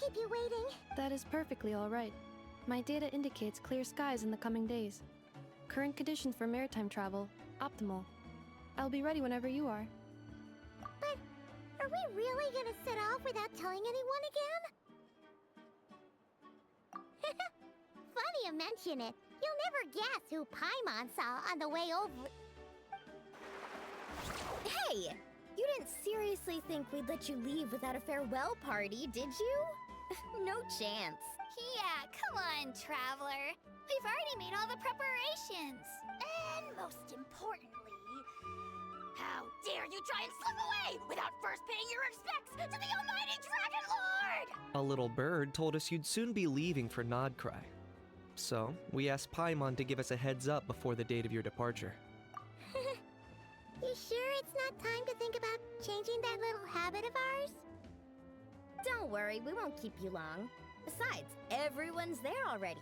keep you waiting. That is perfectly all right. My data indicates clear skies in the coming days. Current conditions for maritime travel, optimal. I'll be ready whenever you are. But are we really gonna set off without telling anyone again? Funny you mention it. You'll never guess who Paimon saw on the way over. Hey! You didn't seriously think we'd let you leave without a farewell party, did you? No chance. Yeah, come on, Traveler. We've already made all the preparations. And most importantly, how dare you try and slip away without first paying your respects to the almighty Dragon Lord! A little bird told us you'd soon be leaving for Krai. So, we asked Paimon to give us a heads up before the date of your departure. You sure it's not time to think about changing that little habit of ours? Don't worry, we won't keep you long. Besides, everyone's there already.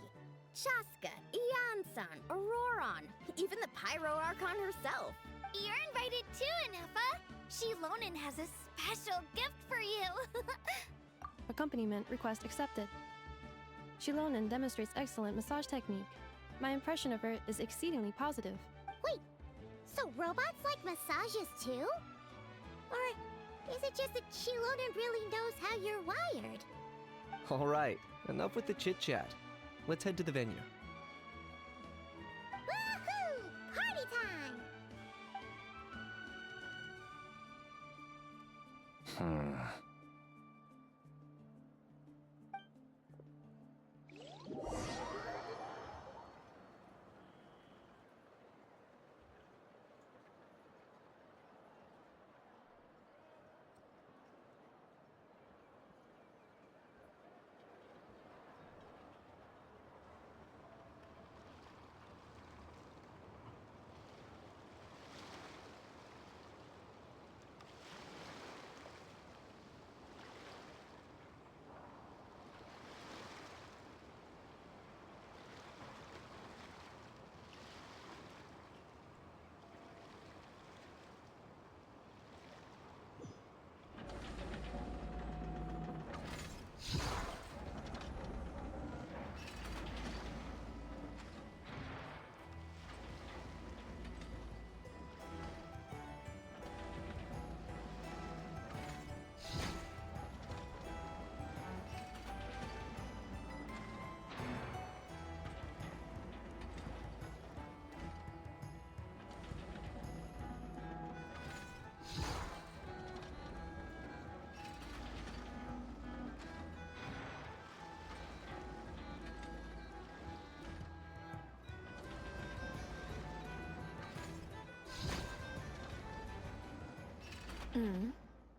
Chaska, Ian-san, Auroron, even the Pyro Archon herself. You're invited too, Anefa. Shilonen has a special gift for you. Accompaniment request accepted. Shilonen demonstrates excellent massage technique. My impression of her is exceedingly positive. Wait, so robots like massages too? Or is it just that Shilonen really knows how you're wired? All right, enough with the chit-chat. Let's head to the venue. Woohoo! Party time!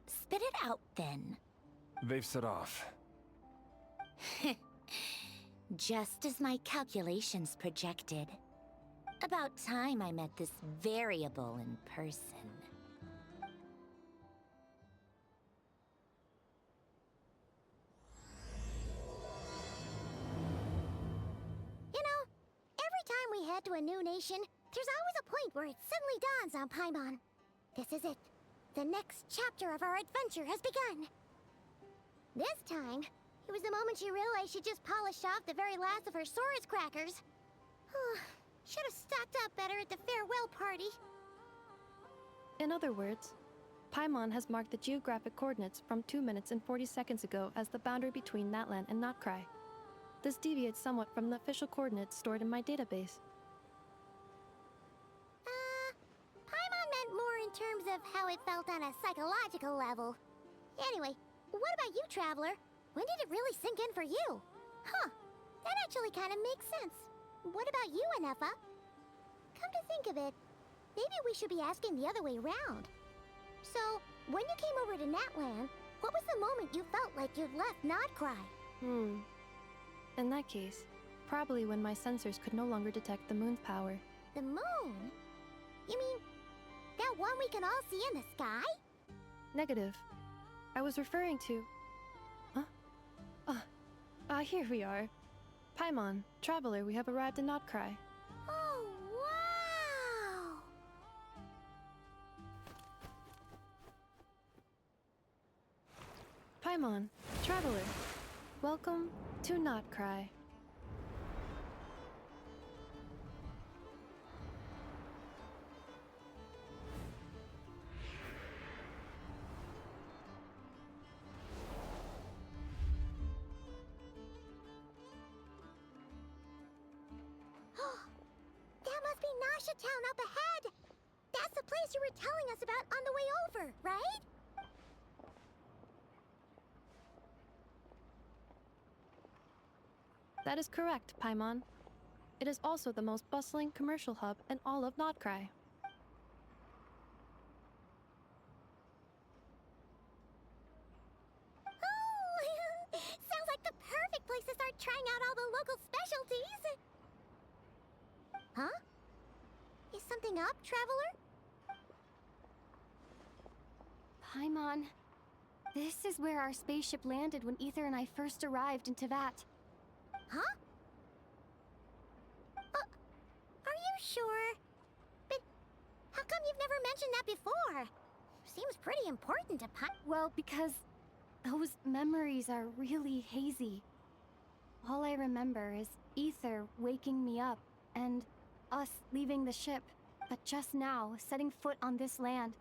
Spit it out, then. They've set off. Just as my calculations projected. About time I met this variable in person. You know, every time we head to a new nation, there's always a point where it suddenly dawns on Paimon. This is it. The next chapter of our adventure has begun. This time, it was the moment she realized she just polished off the very last of her Saurus crackers. Should have stocked up better at the farewell party. In other words, Paimon has marked the geographic coordinates from 2 minutes and 40 seconds ago as the boundary between Natlan and Krai. This deviates somewhat from the official coordinates stored in my database. Paimon meant more in terms of how it felt on a psychological level. Anyway, what about you, Traveler? When did it really sink in for you? Huh, that actually kind of makes sense. What about you, Anefa? Come to think of it, maybe we should be asking the other way around. So, when you came over to Natlan, what was the moment you felt like you'd left Krai? In that case, probably when my sensors could no longer detect the moon's power. The moon? You mean, that one we can all see in the sky? Negative. I was referring to... Here we are. Paimon, Traveler, we have arrived in Krai. Oh, wow! Paimon, Traveler, Welcome to Not Cry. That must be Nasha Town up ahead. That's the place you were telling us about on the way over, right? That is correct, Paimon. It is also the most bustling commercial hub in all of Not Cry. Oh, sounds like the perfect place to start trying out all the local specialties. Huh? Is something up, traveler? Paimon, this is where our spaceship landed when Ether and I first arrived in Tevat. Huh? Are you sure? But how come you've never mentioned that before? Seems pretty important to Well, because those memories are really hazy. All I remember is Ether waking me up and us leaving the ship. But just now, setting foot on this land,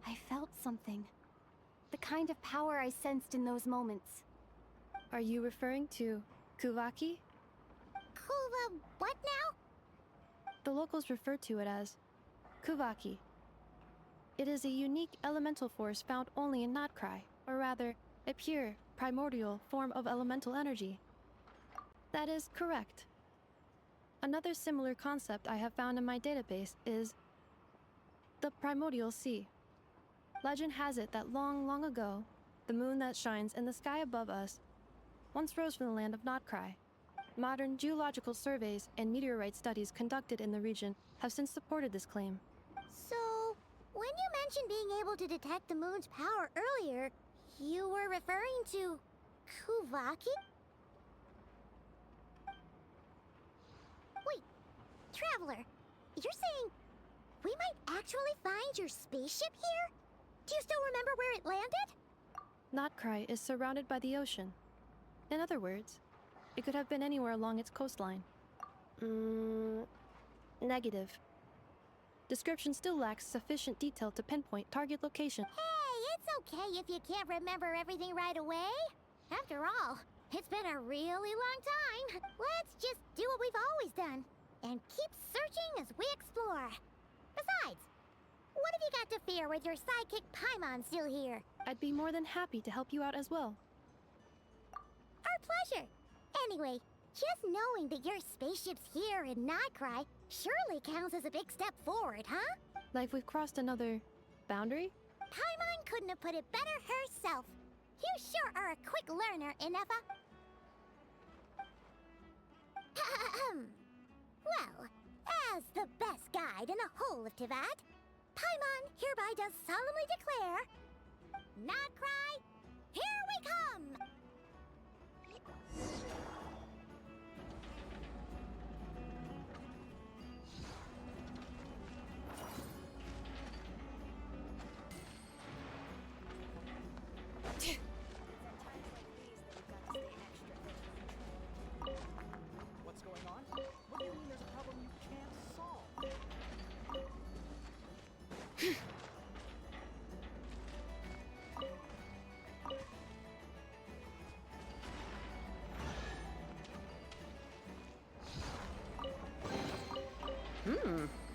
I felt something. The kind of power I sensed in those moments. Are you referring to Kuvaki? Kuva, what now? The locals refer to it as Kuvaki. It is a unique elemental force found only in Not Cry, or rather, a pure, primordial form of elemental energy. That is correct. Another similar concept I have found in my database is the primordial sea. Legend has it that long, long ago, the moon that shines in the sky above us once rose from the land of Not Cry. Modern geological surveys and meteorite studies conducted in the region have since supported this claim. So, when you mentioned being able to detect the moon's power earlier, you were referring to Kuvaki? Wait, traveler, you're saying we might actually find your spaceship here? Do you still remember where it landed? Not Cry is surrounded by the ocean. In other words, it could have been anywhere along its coastline. Negative. Description still lacks sufficient detail to pinpoint target location. Hey, it's okay if you can't remember everything right away. After all, it's been a really long time. Let's just do what we've always done and keep searching as we explore. Besides, what have you got to fear with your sidekick Paimon still here? I'd be more than happy to help you out as well. Our pleasure. Anyway, just knowing that your spaceship's here in Not Cry surely counts as a big step forward, huh? Like we've crossed another boundary? Paimon couldn't have put it better herself. You sure are a quick learner, Inefa. Well, as the best guide in the whole of Tevat, Paimon hereby does solemnly declare, Not Cry, here we come! What's going on? What do you mean there's a problem you can't solve?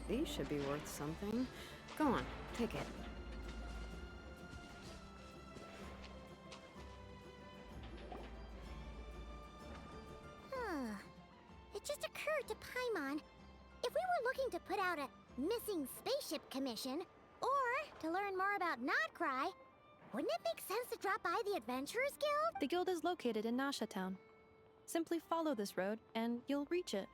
These should be worth something. Go on, take it. It just occurred to Paimon, if we were looking to put out a missing spaceship commission, or to learn more about Not Cry, wouldn't it make sense to drop by the Adventurers Guild? The guild is located in Nasha Town. Simply follow this road and you'll reach it.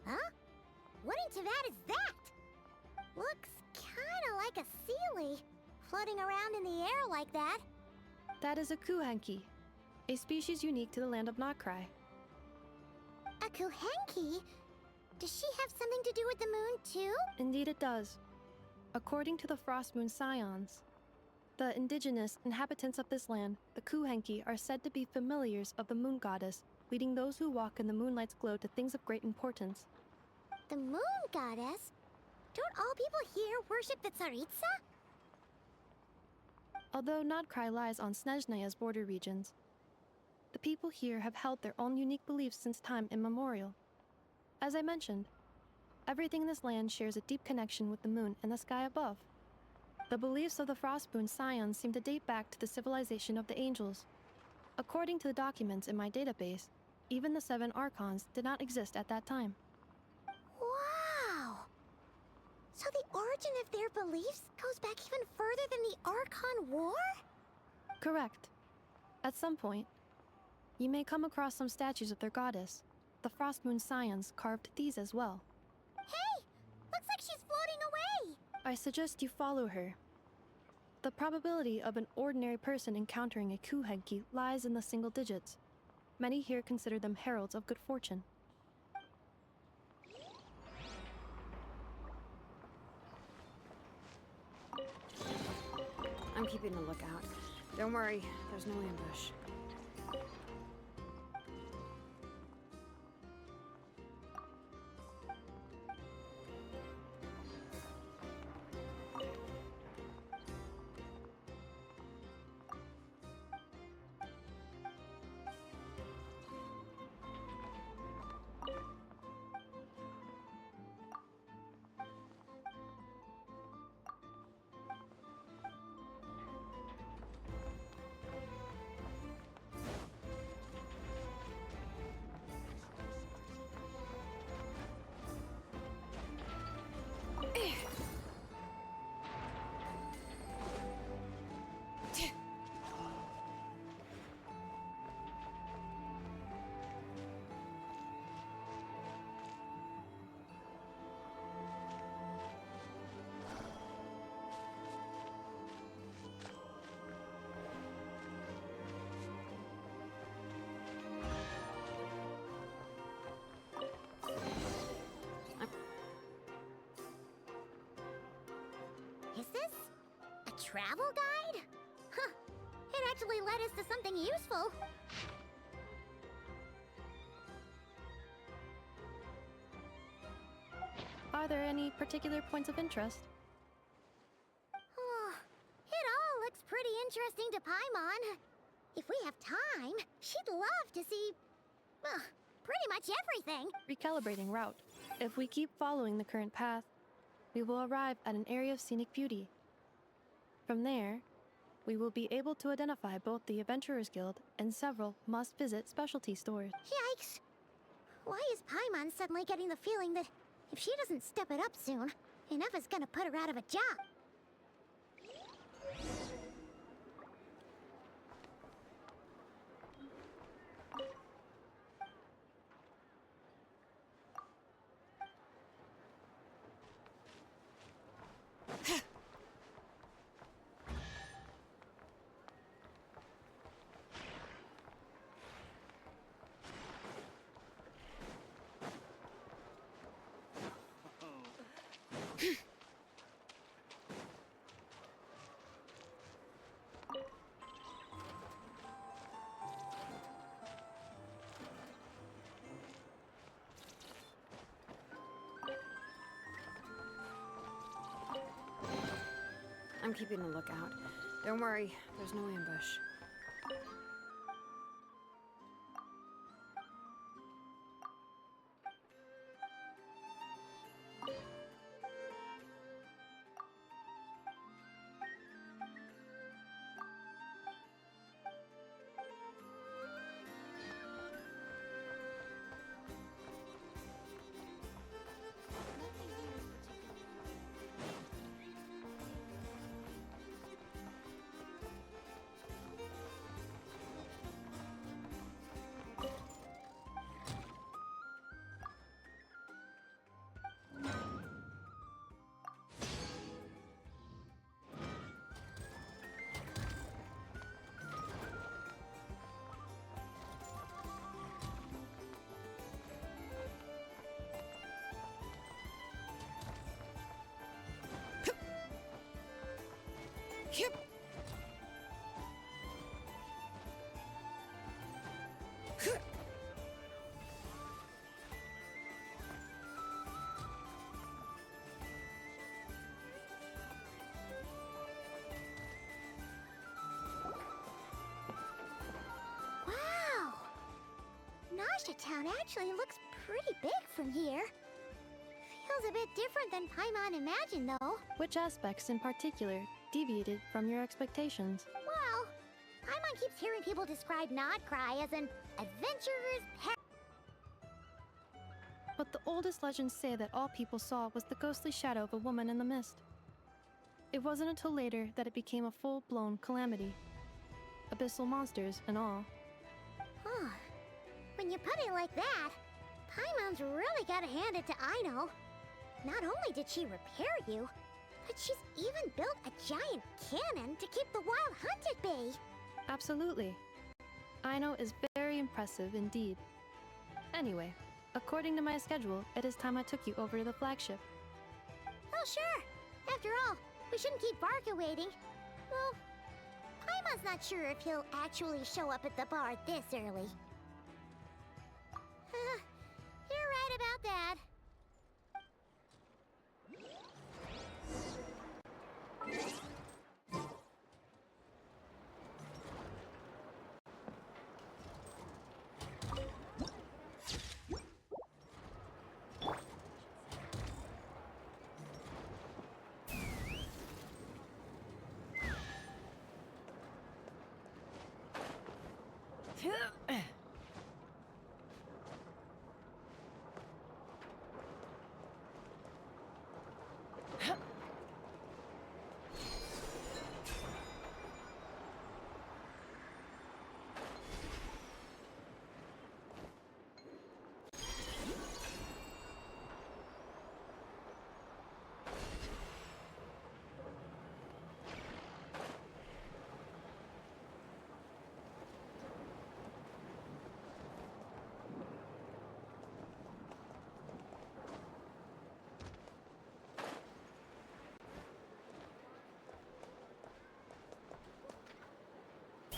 Huh? What in Tevat is that? Looks kinda like a sealy, floating around in the air like that. That is a kuhanki, a species unique to the land of Not Cry. A Kuhenki? Does she have something to do with the moon, too? Indeed it does. According to the Frost Moon Scions, The indigenous inhabitants of this land, the Kuhenki, are said to be familiars of the moon goddess, leading those who walk in the moonlight's glow to things of great importance. The moon goddess? Don't all people here worship the Tsaritsa? Although Nodkrai lies on Snezhnaya's border regions, the people here have held their own unique beliefs since time immemorial. As I mentioned, everything in this land shares a deep connection with the moon and the sky above. The beliefs of the Frostmoon Scions seem to date back to the civilization of the angels. According to the documents in my database, even the 7 Archons did not exist at that time. Wow! So the origin of their beliefs goes back even further than the Archon War? Correct. At some point, you may come across some statues of their goddess. The Frostmoon Scions carved these as well. Hey! Looks like she's floating away! I suggest you follow her. The probability of an ordinary person encountering a Kuhenki lies in the single digits. Many here consider them heralds of good fortune. I'm keeping a lookout. Don't worry, there's no ambush. Is this a travel guide? Huh. It actually led us to something useful. Are there any particular points of interest? Oh, it all looks pretty interesting to Paimon. If we have time, she'd love to see, pretty much everything. Recalibrating route. If we keep following the current path, we will arrive at an area of scenic beauty. From there, we will be able to identify both the Adventurers Guild and several must-visit specialty stores. Yikes. Why is Paimon suddenly getting the feeling that if she doesn't step it up soon, enough is gonna put her out of a job? I'm keeping a lookout. Don't worry, there's no ambush. Extra Town actually looks pretty big from here. Feels a bit different than Paimon imagined, though. Which aspects in particular deviated from your expectations? Well, Paimon keeps hearing people describe Nodcry as an adventurer's But the oldest legends say that all people saw was the ghostly shadow of a woman in the mist. It wasn't until later that it became a full-blown calamity. Abyssal monsters and all. Huh. When you put it like that, Paimon's really gotta hand it to Aino. Not only did she repair you, but she's even built a giant cannon to keep the wild hunt at bay. Absolutely. Aino is very impressive indeed. Anyway, according to my schedule, it is time I took you over to the flagship. Oh, sure. After all, we shouldn't keep Barca waiting. Well, Paimon's not sure if he'll actually show up at the bar this early. You're right about that.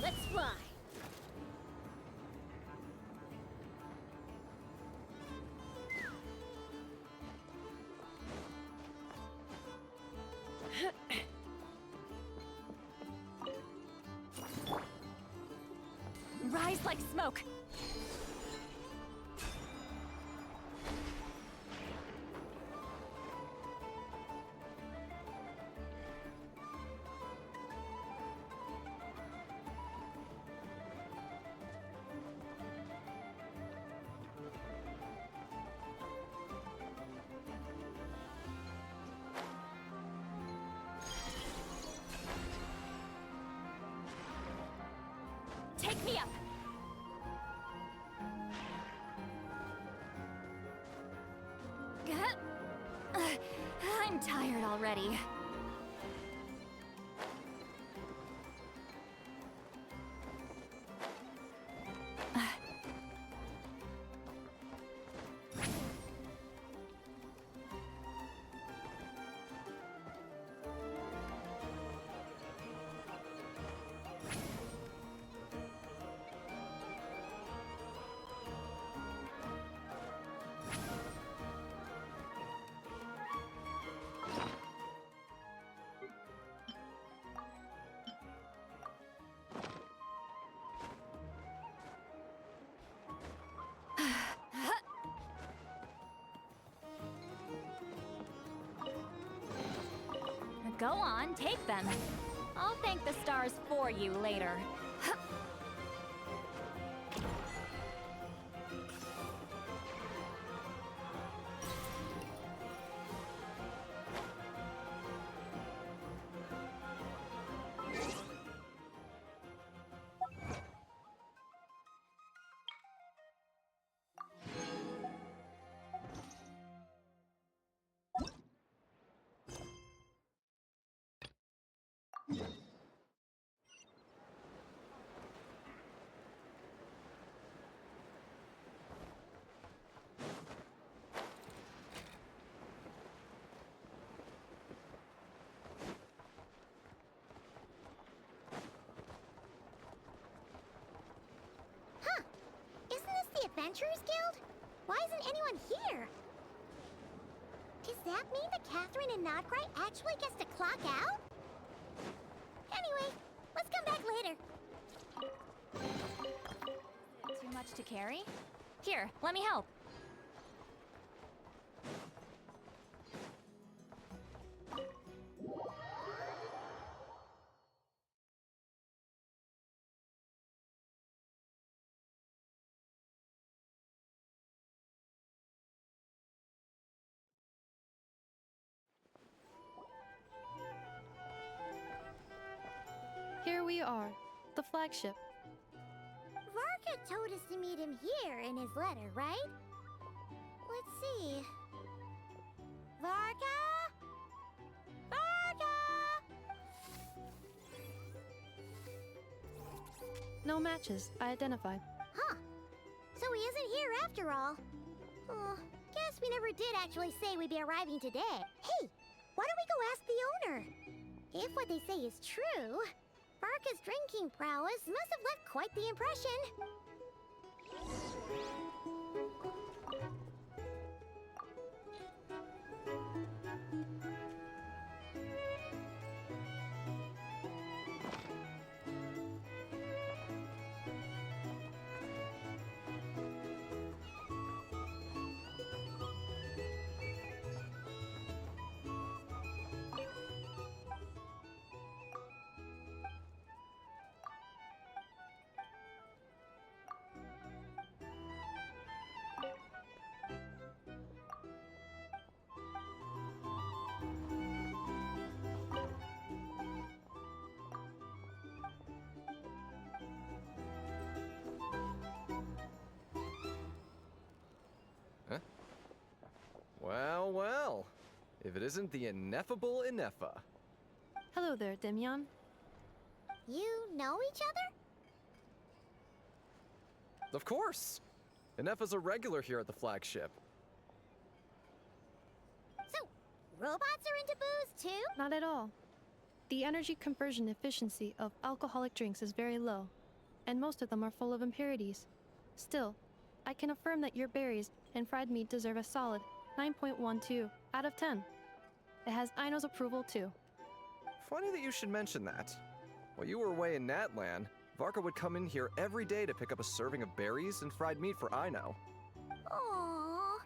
Let's fly. Rise like smoke! Take me up! I'm tired already. Go on, take them. I'll thank the stars for you later. Adventurers Guild? Why isn't anyone here? Does that mean that Catherine and Nodcry actually gets to clock out? Anyway, let's come back later. Too much to carry? Here, let me help. Here we are, the flagship. Varka told us to meet him here in his letter, right? Let's see. Varka? Varka! No matches, I identified. Huh. So he isn't here after all. Oh, guess we never did actually say we'd be arriving today. Hey, why don't we go ask the owner? If what they say is true, Varka's drinking prowess must have left quite the impression. Well, well. If it isn't the ineffable Ineffa. Hello there, Demyon. You know each other? Of course! Ineffa's a regular here at the flagship. So, robots are into booze too? Not at all. The energy conversion efficiency of alcoholic drinks is very low, and most of them are full of impurities. Still, I can affirm that your berries and fried meat deserve a solid 9.12 out of 10. It has Aino's approval too. Funny that you should mention that. While you were away in Natlan, Varka would come in here every day to pick up a serving of berries and fried meat for Aino. Aww.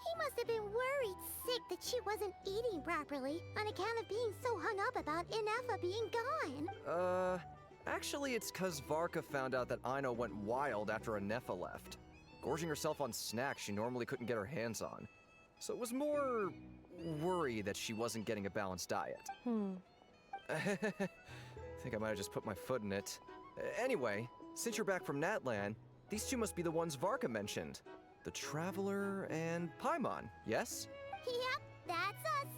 He must have been worried sick that she wasn't eating properly on account of being so hung up about Ineffa being gone. Actually it's 'cause Varka found out that Aino went wild after Ineffa left, gorging herself on snacks she normally couldn't get her hands on. So it was more worry that she wasn't getting a balanced diet. Think I might have just put my foot in it. Anyway, since you're back from Natlan, these two must be the ones Varka mentioned. The Traveler and Paimon, yes? Yep, that's us.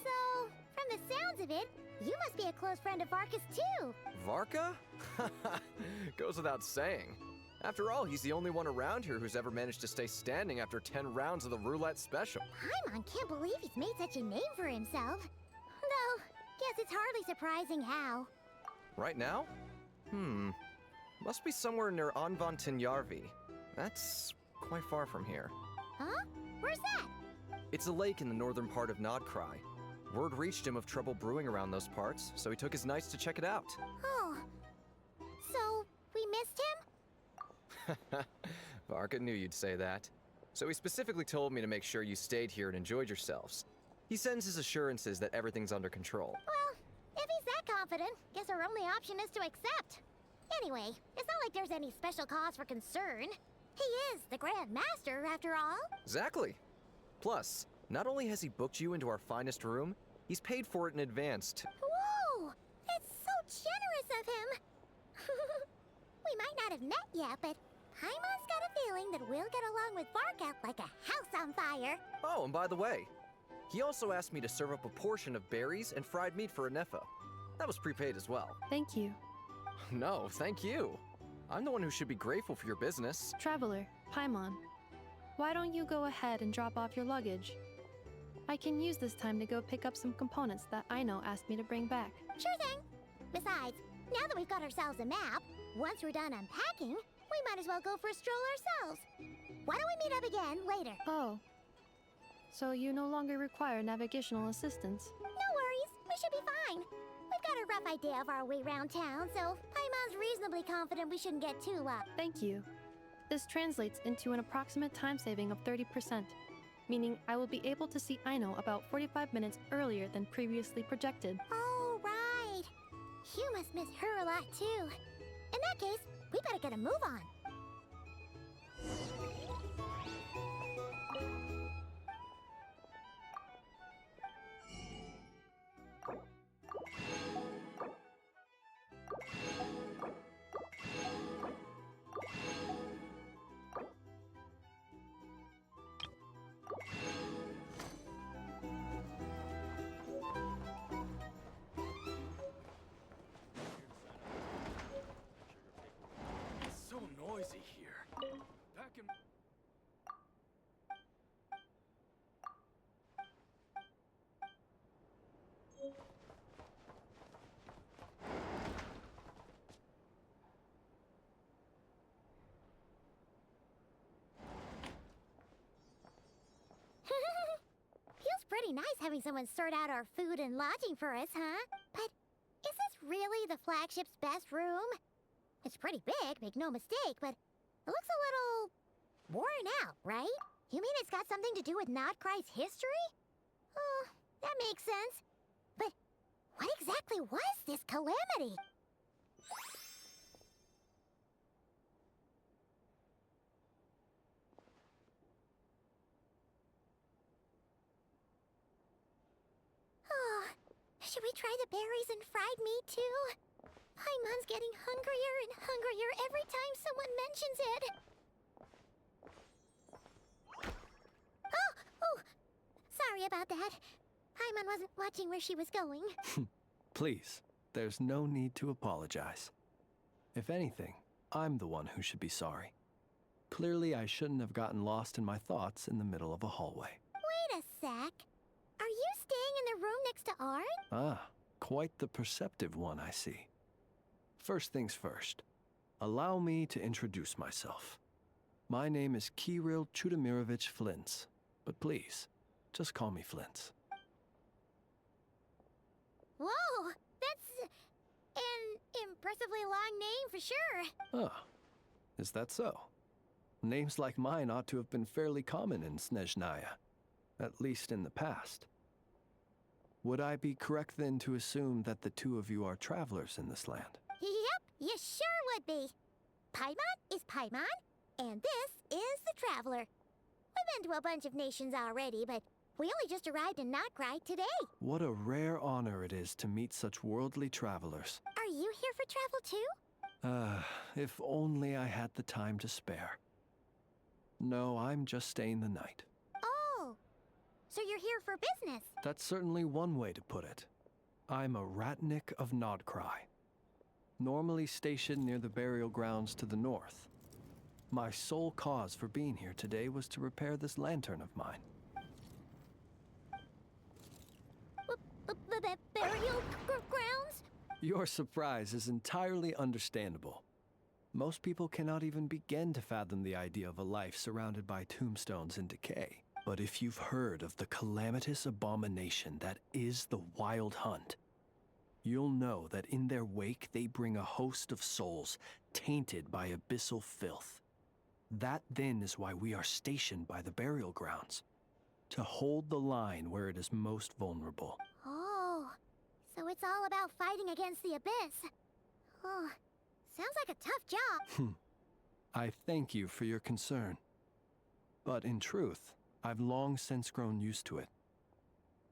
So, from the sounds of it, you must be a close friend of Varka's too. Varka? Goes without saying. After all, he's the only one around here who's ever managed to stay standing after 10 rounds of the roulette special. Paimon can't believe he's made such a name for himself. Though, guess it's hardly surprising how. Right now? Must be somewhere near Anvantinjarvi. That's quite far from here. Huh? Where's that? It's a lake in the northern part of Nodkrai. Word reached him of trouble brewing around those parts, so he took his knights to check it out. Oh. So, we missed him? Varka knew you'd say that. So he specifically told me to make sure you stayed here and enjoyed yourselves. He sends his assurances that everything's under control. Well, if he's that confident, guess our only option is to accept. Anyway, it's not like there's any special cause for concern. He is the Grand Master, after all. Exactly. Plus, not only has he booked you into our finest room, he's paid for it in advance, too. Whoa! That's so generous of him! We might not have met yet, but Paimon's got a feeling that we'll get along with Varka like a house on fire. Oh, and by the way, he also asked me to serve up a portion of berries and fried meat for Ineffa. That was prepaid as well. Thank you. No, thank you. I'm the one who should be grateful for your business. Traveler, Paimon, why don't you go ahead and drop off your luggage? I can use this time to go pick up some components that Aino asked me to bring back. Sure thing. Besides, now that we've got ourselves a map, once we're done unpacking, we might as well go for a stroll ourselves. Why don't we meet up again later? Oh. So you no longer require navigational assistance? No worries, we should be fine. We've got a rough idea of our way around town, so Paimon's reasonably confident we shouldn't get too lost. Thank you. This translates into an approximate time saving of 30%, meaning I will be able to see Aino about 45 minutes earlier than previously projected. Oh, right. You must miss her a lot, too. In that case, we better get a move on. It's so noisy here. Back in... Feels pretty nice having someone sort out our food and lodging for us, huh? But is this really the flagship's best room? It's pretty big, make no mistake, but it looks a little worn out, right? You mean it's got something to do with Nodkrai's history? Oh, that makes sense. But what exactly was this calamity? Oh, should we try the berries and fried meat too? Paimon's getting hungrier and hungrier every time someone mentions it. Oh, sorry about that. Paimon wasn't watching where she was going. Please, there's no need to apologize. If anything, I'm the one who should be sorry. Clearly, I shouldn't have gotten lost in my thoughts in the middle of a hallway. Wait a sec. Are you staying in the room next to ours? Ah, quite the perceptive one, I see. First things first, allow me to introduce myself. My name is Kirill Chudamirovich Flintz, but please, just call me Flintz. Whoa, that's an impressively long name for sure. Ah, is that so? Names like mine ought to have been fairly common in Snezhnaya, at least in the past. Would I be correct then to assume that the two of you are travelers in this land? Yep, you sure would be. Paimon is Paimon, and this is the Traveler. We've been to a bunch of nations already, but we only just arrived in Nodkrai today. What a rare honor it is to meet such worldly travelers. Are you here for travel too? If only I had the time to spare. No, I'm just staying the night. Oh, so you're here for business? That's certainly one way to put it. I'm a Ratnik of Nodkrai, normally stationed near the burial grounds to the north. My sole cause for being here today was to repair this lantern of mine. Burial grounds? Your surprise is entirely understandable. Most people cannot even begin to fathom the idea of a life surrounded by tombstones in decay. But if you've heard of the calamitous abomination that is the Wild Hunt, you'll know that in their wake they bring a host of souls tainted by abyssal filth. That then is why we are stationed by the burial grounds, to hold the line where it is most vulnerable. Oh, so it's all about fighting against the abyss. Oh, sounds like a tough job. I thank you for your concern. But in truth, I've long since grown used to it.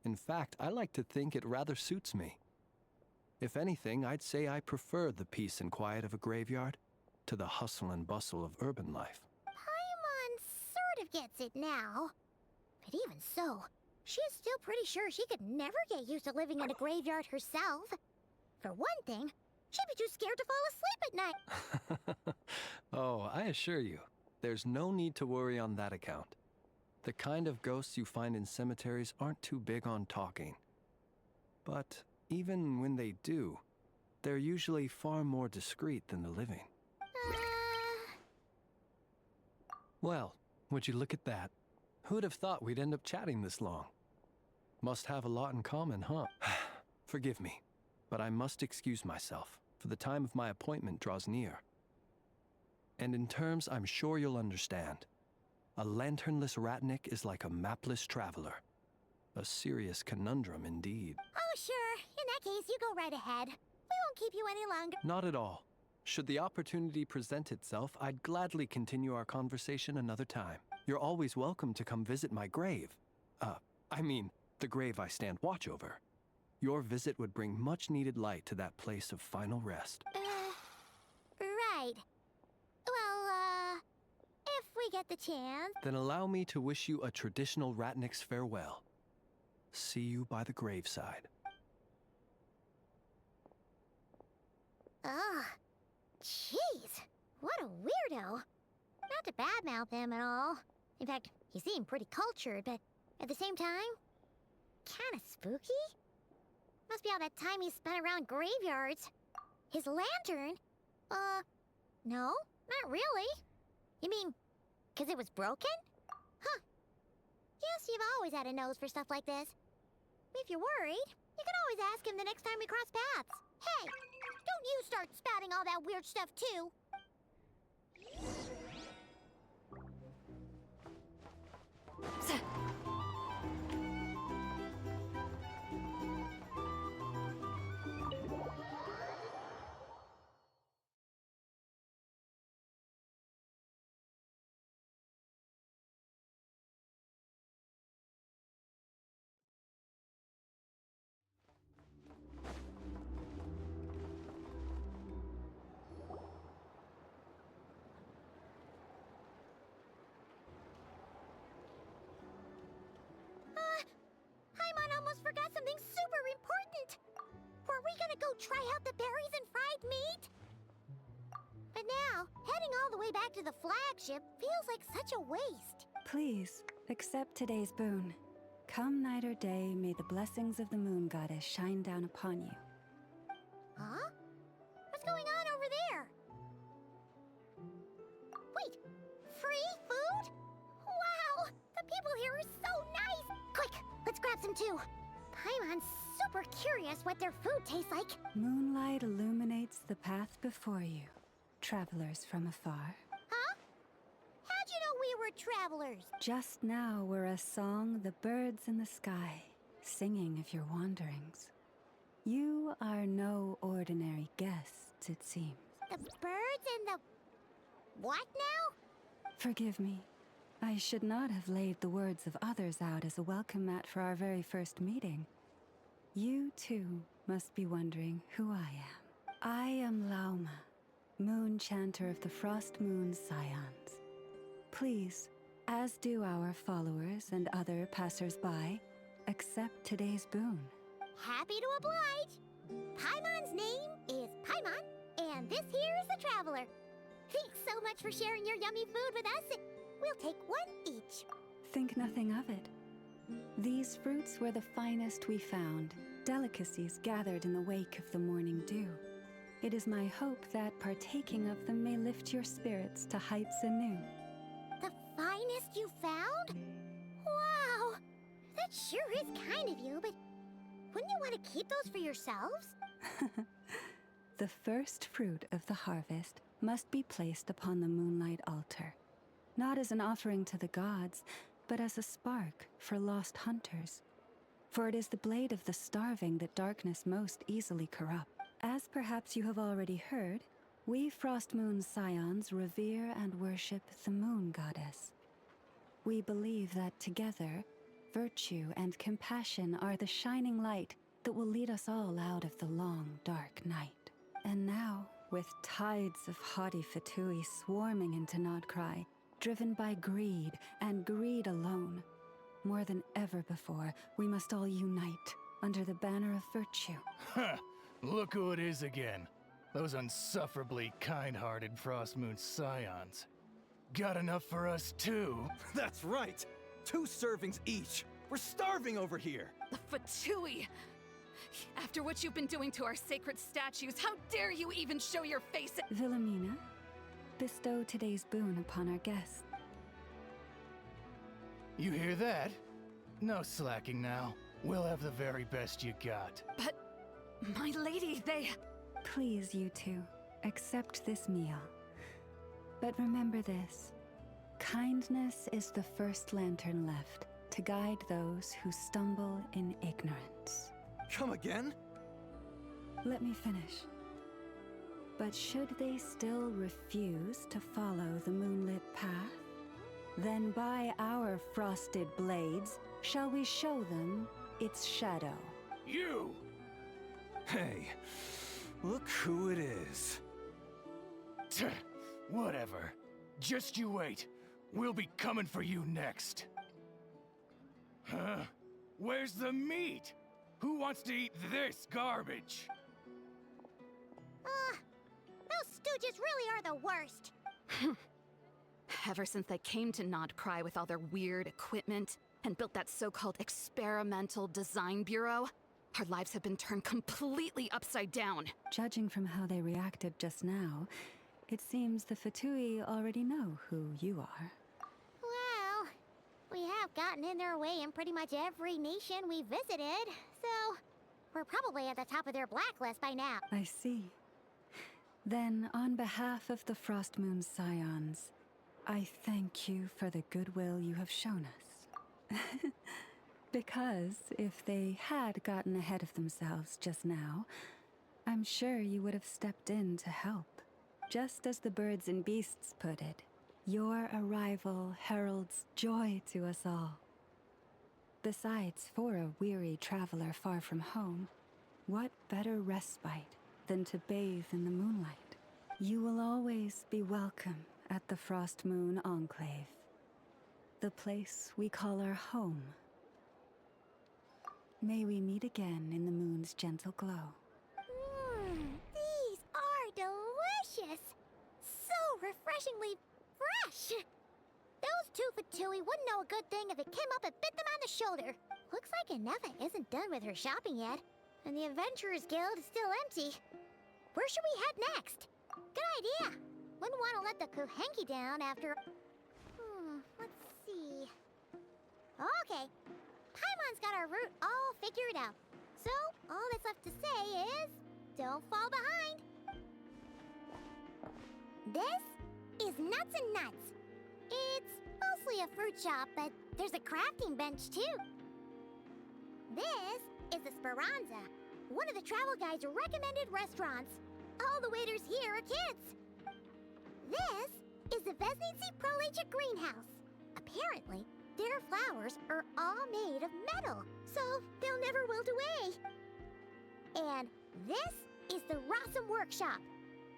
In fact, I like to think it rather suits me. If anything, I'd say I prefer the peace and quiet of a graveyard to the hustle and bustle of urban life. Paimon sort of gets it now. But even so, she is still pretty sure she could never get used to living in a graveyard herself. For one thing, she'd be too scared to fall asleep at night. Oh, I assure you, there's no need to worry on that account. The kind of ghosts you find in cemeteries aren't too big on talking. But even when they do, they're usually far more discreet than the living. Well, would you look at that? Who'd have thought we'd end up chatting this long? Must have a lot in common, huh? Forgive me, but I must excuse myself, for the time of my appointment draws near. And in terms I'm sure you'll understand. A lanternless ratnik is like a mapless traveler. A serious conundrum indeed. Oh, sure. In that case, you go right ahead. We won't keep you any longer. Not at all. Should the opportunity present itself, I'd gladly continue our conversation another time. You're always welcome to come visit my grave. I mean, the grave I stand watch over. Your visit would bring much-needed light to that place of final rest. Right. Well, if we get the chance. Then allow me to wish you a traditional ratnik's farewell. See you by the graveside. Ugh. Jeez. What a weirdo. Not to badmouth him at all. In fact, he seemed pretty cultured, but at the same time, kinda spooky? Must be all that time he spent around graveyards. His lantern? No, not really. You mean, 'cause it was broken? Huh. Guess you've always had a nose for stuff like this. If you're worried, you can always ask him the next time we cross paths. Hey, don't you start spouting all that weird stuff too. Paimon almost forgot something super important. Were we gonna go try out the berries and fried meat? But now, heading all the way back to the flagship feels like such a waste. Please, accept today's boon. Come night or day, may the blessings of the moon goddess shine down upon you. Huh? What's going on over there? Wait, free food? Wow, the people here are so nice! Quick, let's grab some too. Paimon's super curious what their food tastes like. Moonlight illuminates the path before you, travelers from afar. Huh? How'd you know we were travelers? Just now were a song the birds in the sky, singing of your wanderings. You are no ordinary guests, it seems. The birds and the... what now? Forgive me. I should not have laid the words of others out as a welcome mat for our very first meeting. You, too, must be wondering who I am. I am Lauma, moon chanter of the Frost Moon's Scions. Please, as do our followers and other passers-by, accept today's boon. Happy to oblige. Paimon's name is Paimon, and this here is the Traveler. Thanks so much for sharing your yummy food with us. We'll take one each. Think nothing of it. These fruits were the finest we found, delicacies gathered in the wake of the morning dew. It is my hope that partaking of them may lift your spirits to heights anew. The finest you found? Wow! That sure is kind of you, but wouldn't you want to keep those for yourselves? The first fruit of the harvest must be placed upon the moonlight altar. Not as an offering to the gods, but as a spark for lost hunters. For it is the blade of the starving that darkness most easily corrupts. As perhaps you have already heard, we Frost Moon's Scions revere and worship the moon goddess. We believe that together, virtue and compassion are the shining light that will lead us all out of the long, dark night. And now, with tides of haughty Fatui swarming into Nodkrai, driven by greed, and greed alone, more than ever before, we must all unite under the banner of virtue. Huh! Look who it is again. Those unsufferably kind-hearted Frost Moon Scions. Got enough for us too? That's right! 2 servings each! We're starving over here! The Fatui! After what you've been doing to our sacred statues, how dare you even show your face at— Wilhelmina, bestow today's boon upon our guests. You hear that? No slacking now. We'll have the very best you got. But, my lady, they— Please, you two, accept this meal. But remember this. Kindness is the first lantern left to guide those who stumble in ignorance. Come again? Let me finish. But should they still refuse to follow the moonlit path, then by our frosted blades shall we show them its shadow. You! Hey, look who it is. Tch, whatever. Just you wait. We'll be coming for you next. Huh? Where's the meat? Who wants to eat this garbage? Those stooges really are the worst. Ever since they came to Nod Krai with all their weird equipment and built that so-called experimental design bureau, our lives have been turned completely upside down. Judging from how they reacted just now, it seems the Fatui already know who you are. Well, we have gotten in their way in pretty much every nation we visited, so we're probably at the top of their blacklist by now. I see. Then, on behalf of the Frost Moon Scions, I thank you for the goodwill you have shown us. Because if they had gotten ahead of themselves just now, I'm sure you would have stepped in to help. Just as the birds and beasts put it, your arrival heralds joy to us all. Besides, for a weary traveler far from home, what better respite than to bathe in the moonlight? You will always be welcome at the Frost Moon Enclave, the place we call our home. May we meet again in the moon's gentle glow. These are delicious! So refreshingly fresh! Those two Fatui wouldn't know a good thing if it came up and bit them on the shoulder. Looks like Inefa isn't done with her shopping yet, and the Adventurers Guild is still empty. Where should we head next? Good idea! Wouldn't want to let the Kuhenki down after... let's see... Okay, Paimon's got our route all figured out. So, all that's left to say is... don't fall behind! This is Nuts and Nuts. It's mostly a fruit shop, but there's a crafting bench too. This is the Speranza, one of the travel guide's recommended restaurants. All the waiters here are kids. This is the Vesnitsi Prolecha greenhouse. Apparently, their flowers are all made of metal, so they'll never wilt away. And this is the Rossum Workshop.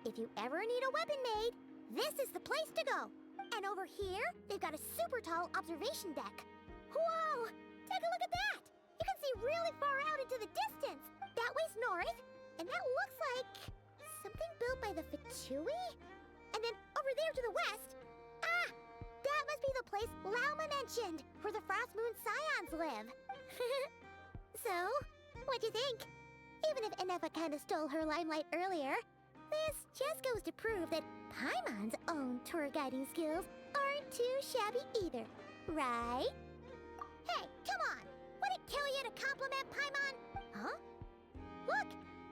If you ever need a weapon made, this is the place to go. And over here, they've got a super tall observation deck. Whoa! Take a look at that! You can see really far out into the distance. That way's north, and that looks like something built by the Fatui? And then over there to the west, that must be the place Lauma mentioned, where the Frost Moon Scions live. So, what'd you think? Even if Inefa kinda stole her limelight earlier, this just goes to prove that Paimon's own tour guiding skills aren't too shabby either, right? Hey, come on! Would it kill you to compliment Paimon? Huh? Look!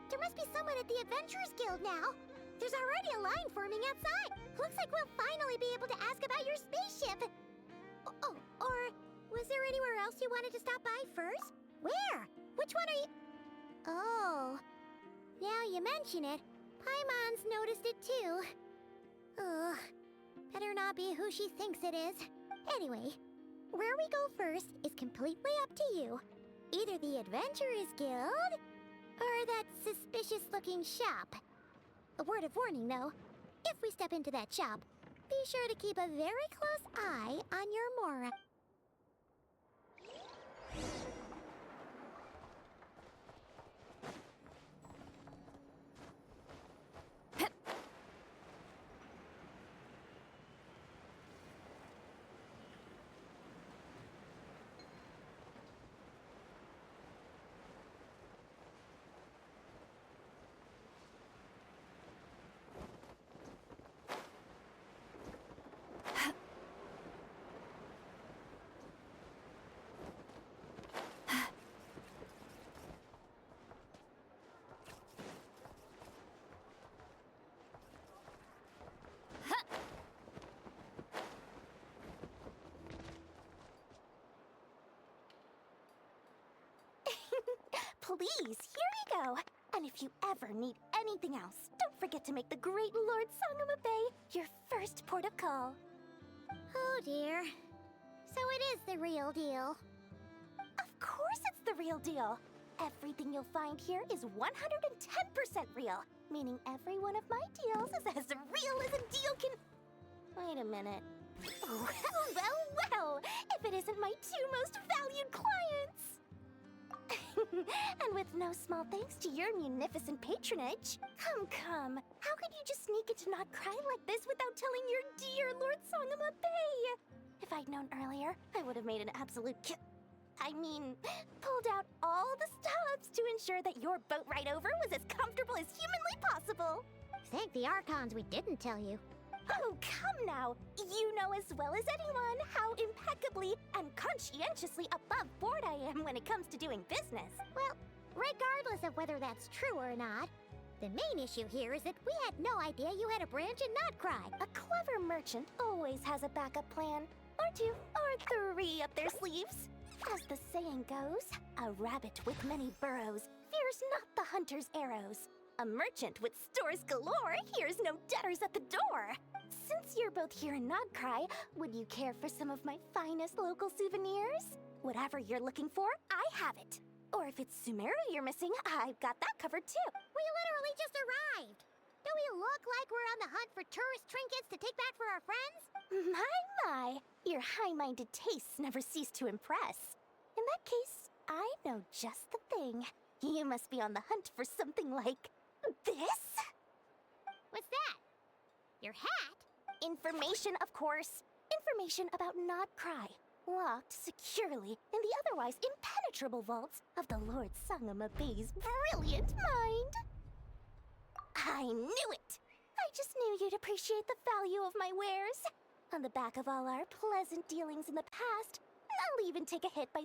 There must be someone at the Adventurers Guild now! There's already a line forming outside! Looks like we'll finally be able to ask about your spaceship! Oh, or was there anywhere else you wanted to stop by first? Where? Which one are you... Oh, now you mention it, Paimon's noticed it too. Ugh, better not be who she thinks it is. Anyway, where we go first is completely up to you. Either the Adventurers Guild, or that suspicious-looking shop. A word of warning, though. If we step into that shop, be sure to keep a very close eye on your Mora. Please, here you go. And if you ever need anything else, don't forget to make the great Lord Sangama Bay your first port of call. Oh dear. So it is the real deal. Of course it's the real deal. Everything you'll find here is 110% real, meaning every one of my deals is as real as a deal can... Wait a minute. Well, if it isn't my two most valued clients! And with no small thanks to your munificent patronage. Come. How could you just sneak into Not Krai like this without telling your dear Lord Sangama Bay? If I'd known earlier, I would have made an absolute pulled out all the stops to ensure that your boat ride over was as comfortable as humanly possible. Thank the Archons we didn't tell you. Oh, come now! You know as well as anyone how impeccably and conscientiously above board I am when it comes to doing business. Well, regardless of whether that's true or not, the main issue here is that we had no idea you had a branch in Not Krai. A clever merchant always has a backup plan. Or two, or three up their sleeves. As the saying goes, a rabbit with many burrows fears not the hunter's arrows. A merchant with stores galore hears no debtors at the door. Since you're both here in Not Krai, would you care for some of my finest local souvenirs? Whatever you're looking for, I have it. Or if it's Sumeru you're missing, I've got that covered too. We literally just arrived. Do we look like we're on the hunt for tourist trinkets to take back for our friends? My, your high-minded tastes never cease to impress. In that case, I know just the thing. You must be on the hunt for something like this? What's that? Your hat? Information, of course. Information about Not Krai, locked securely in the otherwise impenetrable vaults of the Lord Sangama Bay's brilliant mind. I knew it! I just knew you'd appreciate the value of my wares. On the back of all our pleasant dealings in the past, I'll even take a hit by...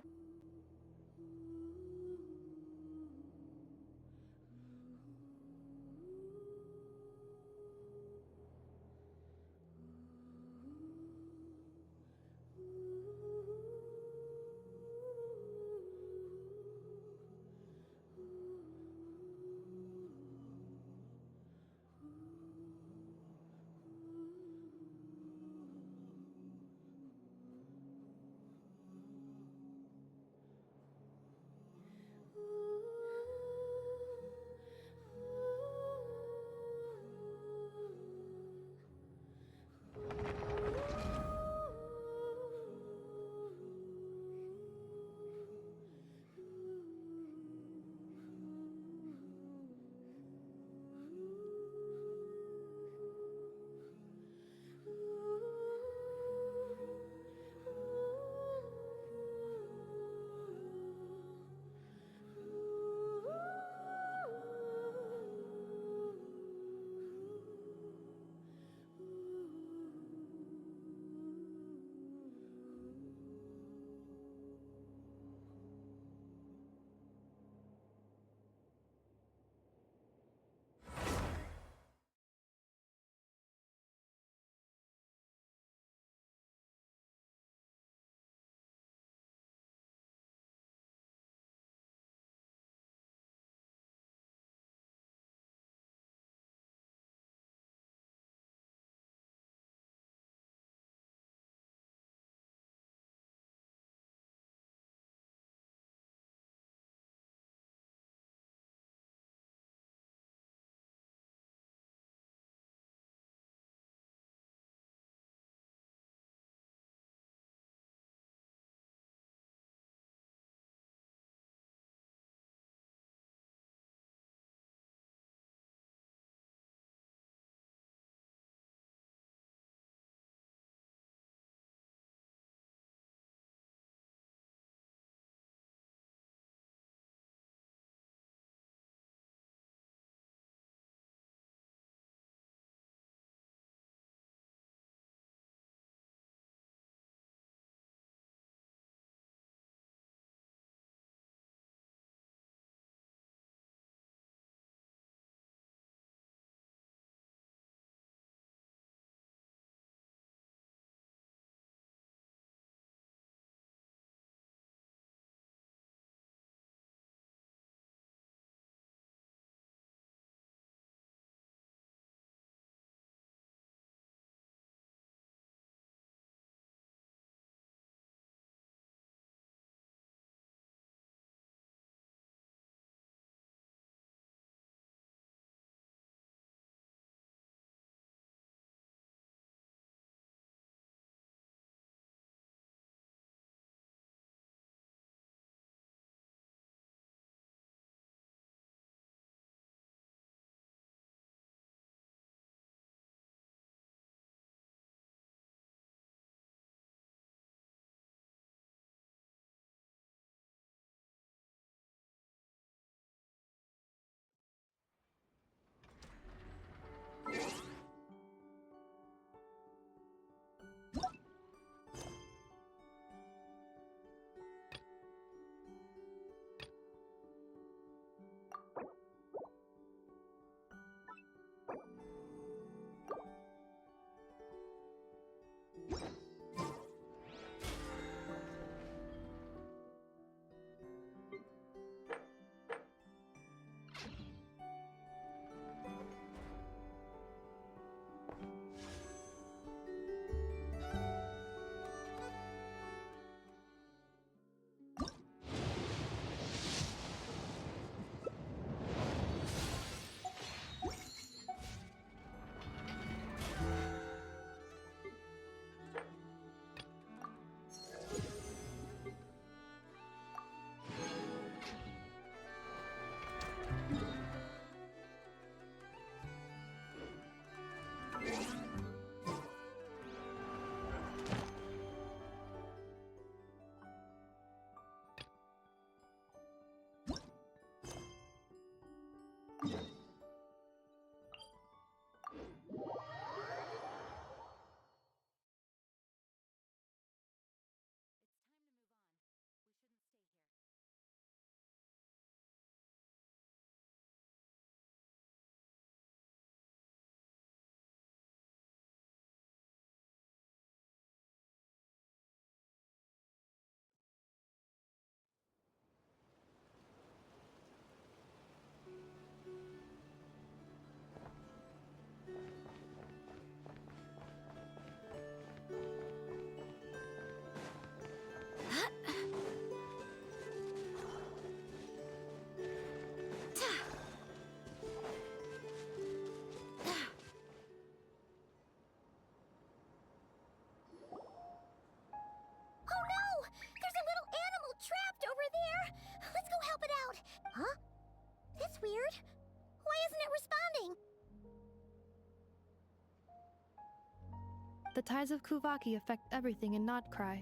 The tides of Kuvaki affect everything in Nodkrai.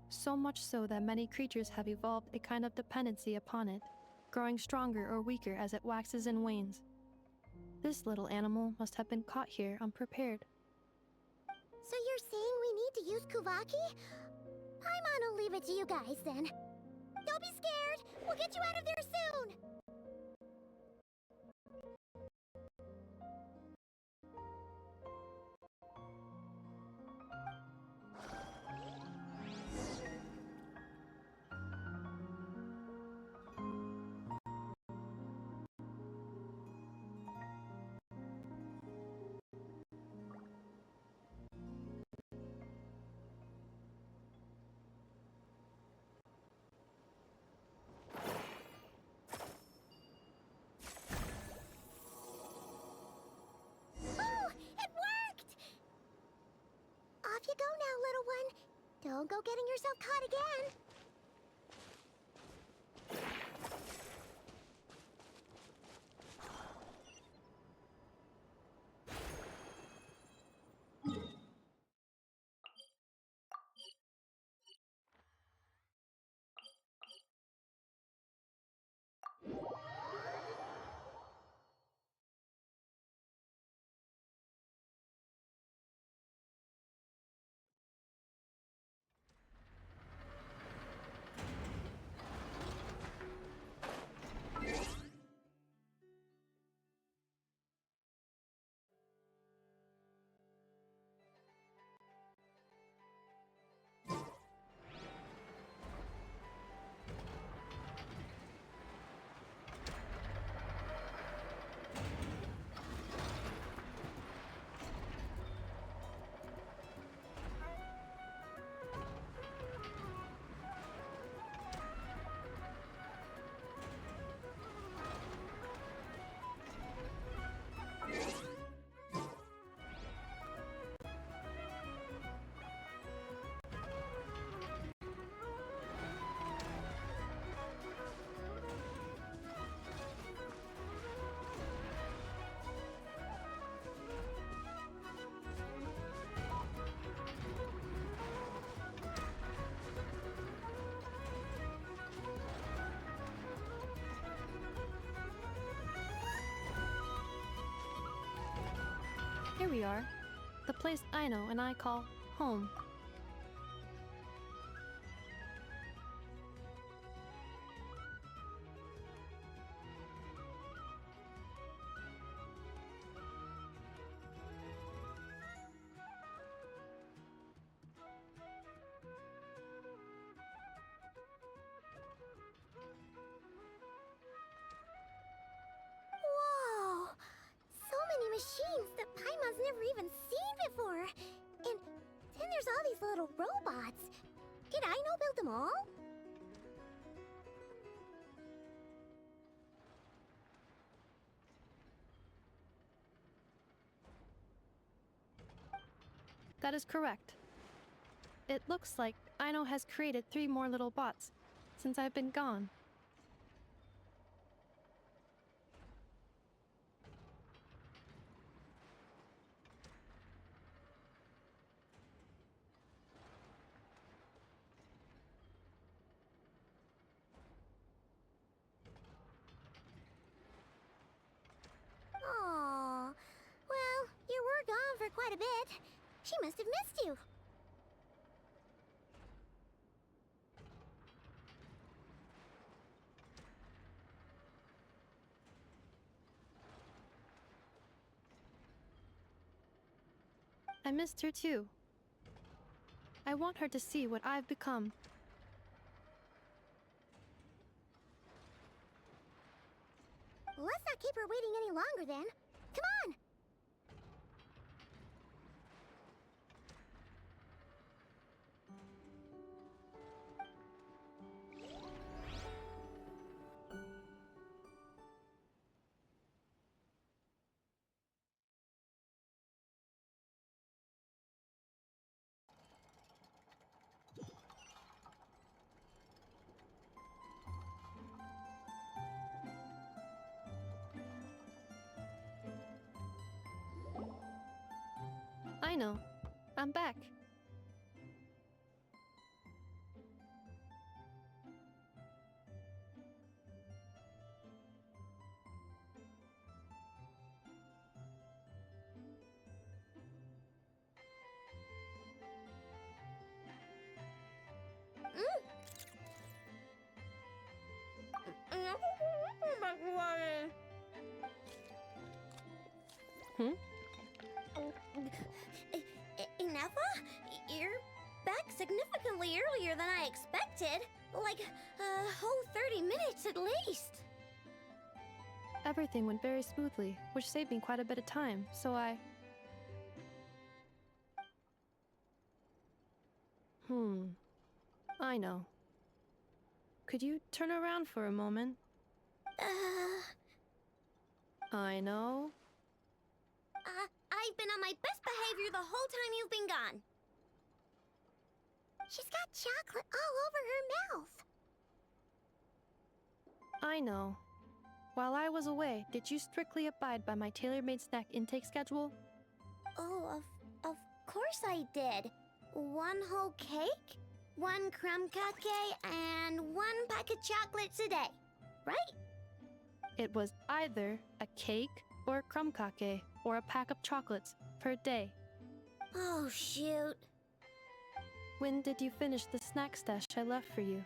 So much so that many creatures have evolved a kind of dependency upon it, growing stronger or weaker as it waxes and wanes. This little animal must have been caught here unprepared. So you're saying we need to use Kuvaki? Paimon will leave it to you guys then. Don't be scared! We'll get you out of there soon! Oh, it worked! Off you go now, little one. Don't go getting yourself caught again. Here we are, the place Aino and I call home. Whoa! So many machines that Paimon's never even seen before. And then there's all these little robots. Did Aino build them all? That is correct. It looks like Aino has created 3 more little bots since I've been gone. Aww. Well, you were gone for quite a bit. She must have missed you. I missed her too. I want her to see what I've become. Let's not keep her waiting any longer then. Come on! Aino, I'm back. Hmm? Ineffa? You're back significantly earlier than I expected. Like a whole 30 minutes at least. Everything went very smoothly, which saved me quite a bit of time, so I know. Could you turn around for a moment? I know. I've been on my best behavior the whole time you've been gone. She's got chocolate all over her mouth. I know. While I was away, did you strictly abide by my tailor-made snack intake schedule? Oh, of course I did. 1 whole cake, 1 crumb cake, and 1 pack of chocolates a day, right? It was either a cake or a crumb cake or a pack of chocolates per day. Oh, shoot. When did you finish the snack stash I left for you?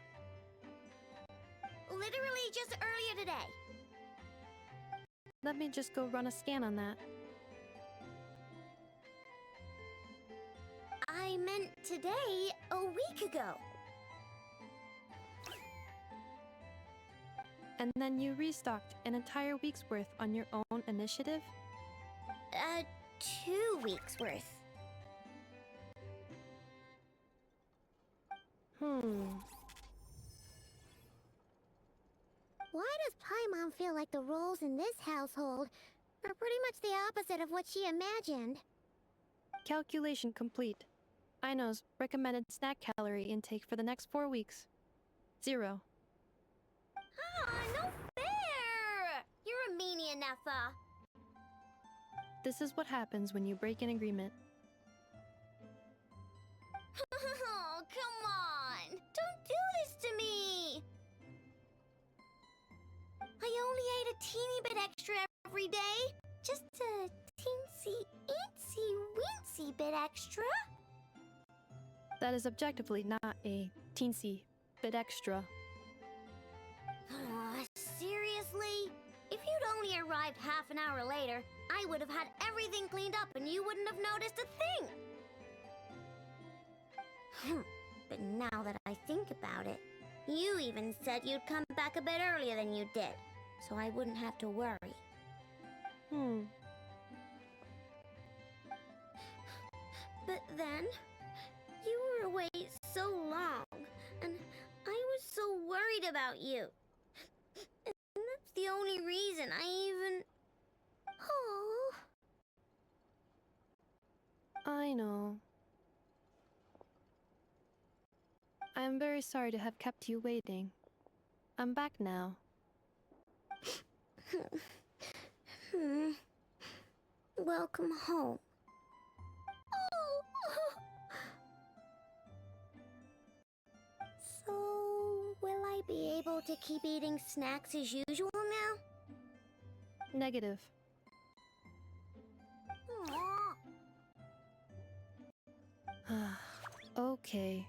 Literally just earlier today. Let me just go run a scan on that. I meant today, a week ago. And then you restocked an entire week's worth on your own initiative? 2 weeks worth. Why does Paimon feel like the roles in this household are pretty much the opposite of what she imagined? Calculation complete. Aino's recommended snack calorie intake for the next 4 weeks. 0. No fair! You're a meanie, Ineffa. This is what happens when you break an agreement. Oh, come on! Don't do this to me! I only ate a teeny bit extra every day. Just a teensy bit extra. That is objectively not a teensy bit extra. Seriously? If you'd only arrived half an hour later, I would have had everything cleaned up and you wouldn't have noticed a thing. But now that I think about it, you even said you'd come back a bit earlier than you did, so I wouldn't have to worry. But then, you were away so long, and I was so worried about you. And that's the only reason I even... Oh. I know. I am very sorry to have kept you waiting. I'm back now. Welcome home. So, will I be able to keep eating snacks as usual now? Negative. Okay.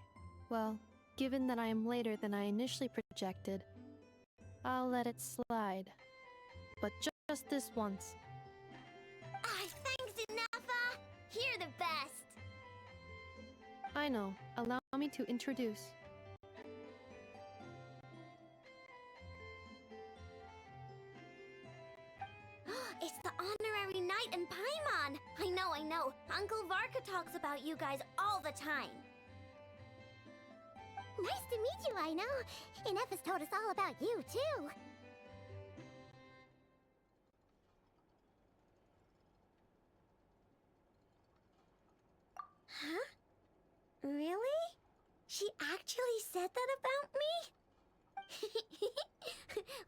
Well, given that I am later than I initially projected, I'll let it slide. But just this once. Thanks, Ineffa! You're the best! I know. Allow me to introduce. It's the honorary knight and Paimon! I know. Uncle Varka talks about you guys all the time. Nice to meet you, I know. Ineffa's told us all about you, too. Huh? Really? She actually said that about me?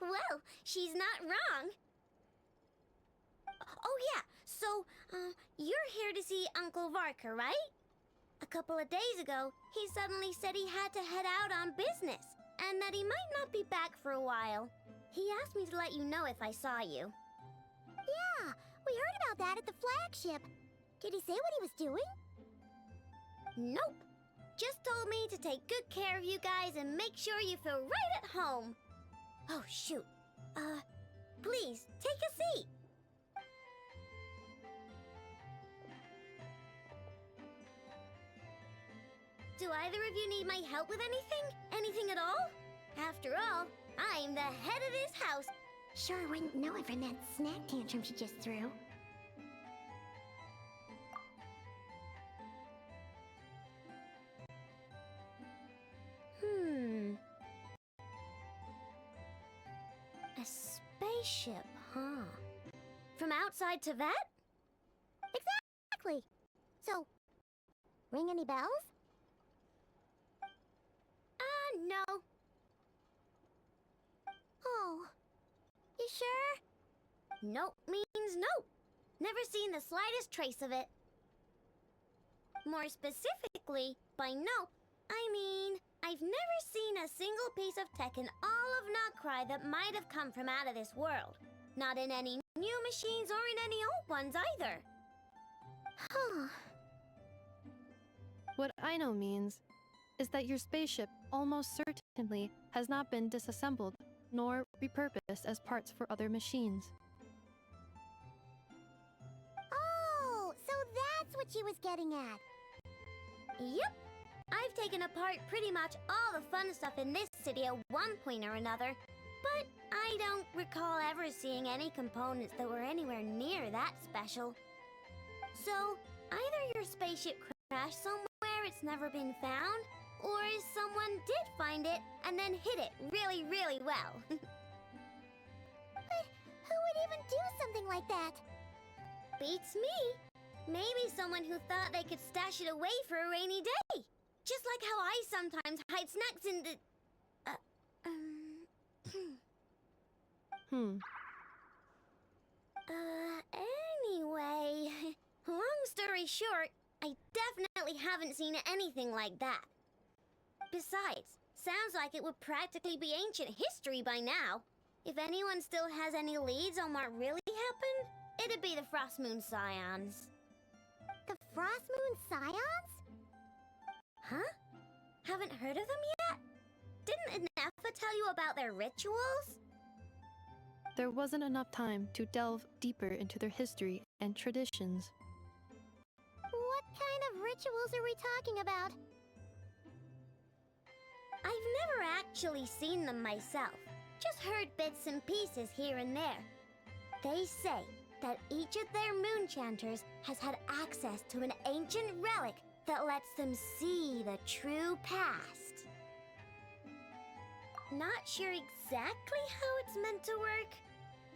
Well, she's not wrong. Oh yeah, so, you're here to see Uncle Varka, right? A couple of days ago, he suddenly said he had to head out on business, and that he might not be back for a while. He asked me to let you know if I saw you. Yeah, we heard about that at the flagship. Did he say what he was doing? Nope. Just told me to take good care of you guys and make sure you feel right at home. Oh, shoot. Please, take a seat. Do either of you need my help with anything? Anything at all? After all, I'm the head of this house. Sure wouldn't know it from that snack tantrum she just threw. A spaceship, huh? From outside to that? Exactly. So, ring any bells? No. Oh, you sure? Nope means nope. Never seen the slightest trace of it. More specifically, by nope, I mean, I've never seen a single piece of tech in all of Notcry that might have come from out of this world. Not in any new machines or in any old ones either. Huh. What I know means is that your spaceship almost certainly has not been disassembled nor repurposed as parts for other machines. Oh, so that's what she was getting at. Yep. I've taken apart pretty much all the fun stuff in this city at one point or another, but I don't recall ever seeing any components that were anywhere near that special. So, either your spaceship crashed somewhere it's never been found, or someone did find it and then hid it really, really well. But who would even do something like that? Beats me. Maybe someone who thought they could stash it away for a rainy day. Just like how I sometimes hide snacks in the... Anyway, long story short, I definitely haven't seen anything like that. Besides, sounds like it would practically be ancient history by now. If anyone still has any leads on what really happened, it'd be the Frost Moon Scions. The Frost Moon Scions? Huh? Haven't heard of them yet? Didn't Inefa tell you about their rituals? There wasn't enough time to delve deeper into their history and traditions. What kind of rituals are we talking about? I've never actually seen them myself, just heard bits and pieces here and there. They say that each of their moon chanters has had access to an ancient relic that lets them see the true past. Not sure exactly how it's meant to work.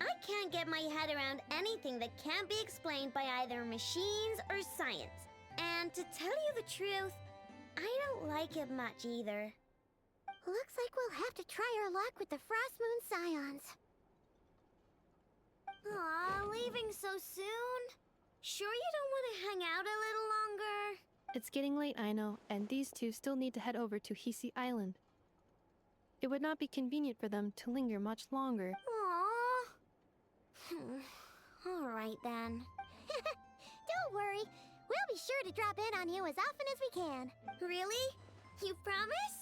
I can't get my head around anything that can't be explained by either machines or science. And to tell you the truth, I don't like it much either. Looks like we'll have to try our luck with the Frost Moon Scions. Aw, leaving so soon? Sure you don't want to hang out a little longer? It's getting late, I know, and these two still need to head over to Hisi Island. It would not be convenient for them to linger much longer. Aww. Alright then. Don't worry. We'll be sure to drop in on you as often as we can. Really? You promise?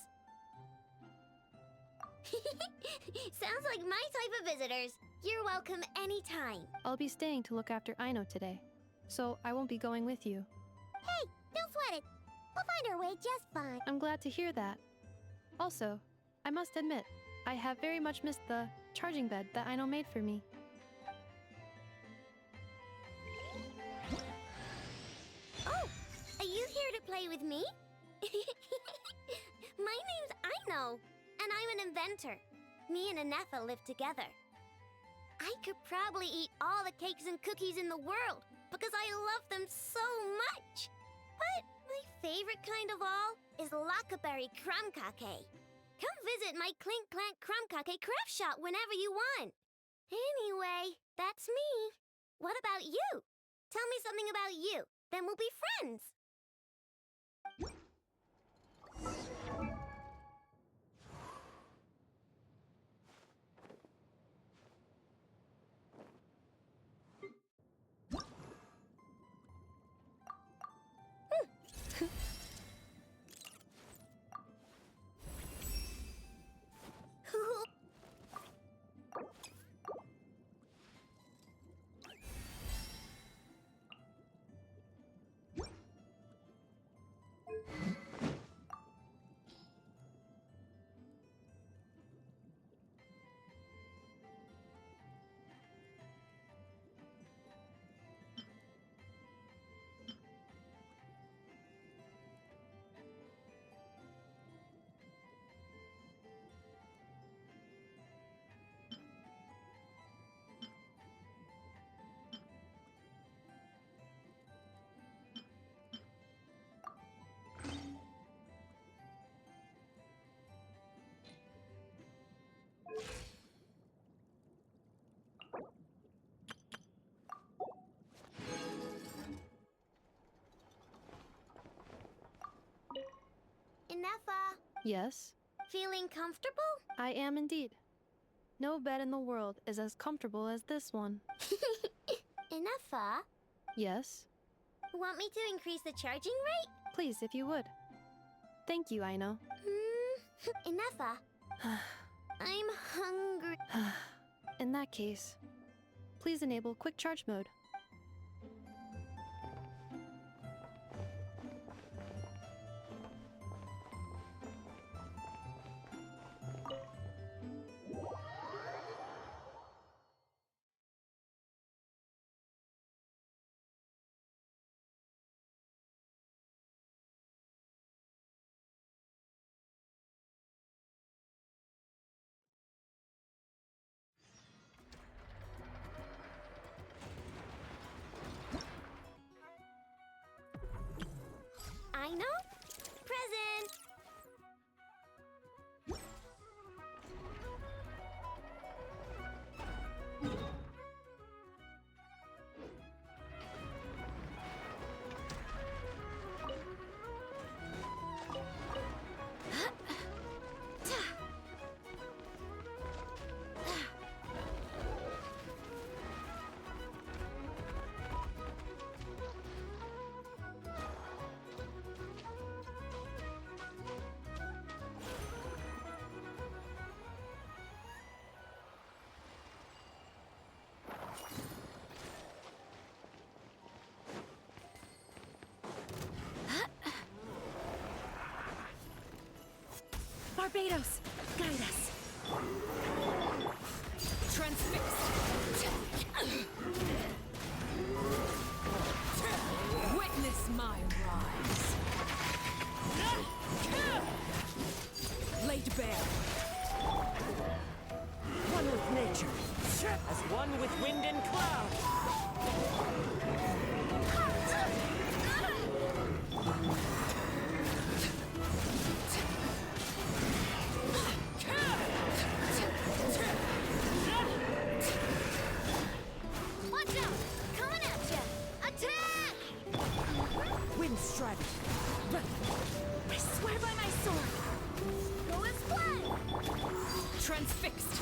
Sounds like my type of visitors. You're welcome anytime. I'll be staying to look after Aino today, so I won't be going with you. Hey, don't sweat it. We'll find our way just fine. I'm glad to hear that. Also, I must admit, I have very much missed the charging bed that Aino made for me. Oh, are you here to play with me? My name's Aino, and I'm an inventor. Me and Inefa live together. I could probably eat all the cakes and cookies in the world because I love them so much. But my favorite kind of all is Lockaberry Crumb Cake. Come visit my Clink Clank Crumb Cake craft shop whenever you want. Anyway, that's me. What about you? Tell me something about you, then we'll be friends. Inefa, Yes, feeling comfortable? I am indeed. No bed in the world is as comfortable as this one. Inefa, Yes, want me to increase the charging rate? please, if you would. Thank you, Aino. Inefa, I'm hungry. In that case, please enable quick charge mode. Aino? Present! Barbados, guide us. Transfixed. Witness my rise. Laid bare. One with nature, as one with wind and cloud. Watch out! Coming at ya! Attack! Wind strategy. I swear by my sword. Go and play! Transfixed.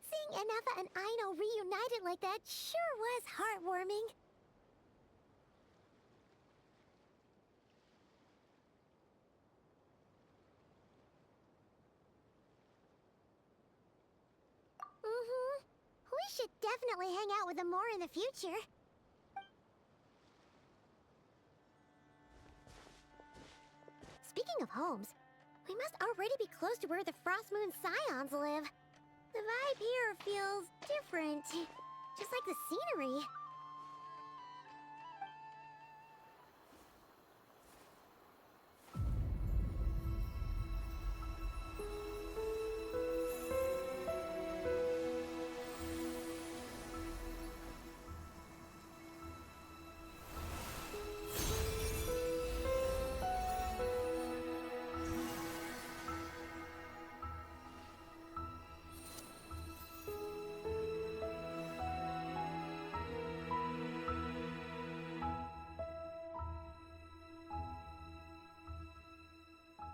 Seeing Inefa and Aino reunited like that sure was heartwarming. We should definitely hang out with them more in the future. Speaking of homes, we must already be close to where the Frost Moon Scions live. The vibe here feels different. Just like the scenery.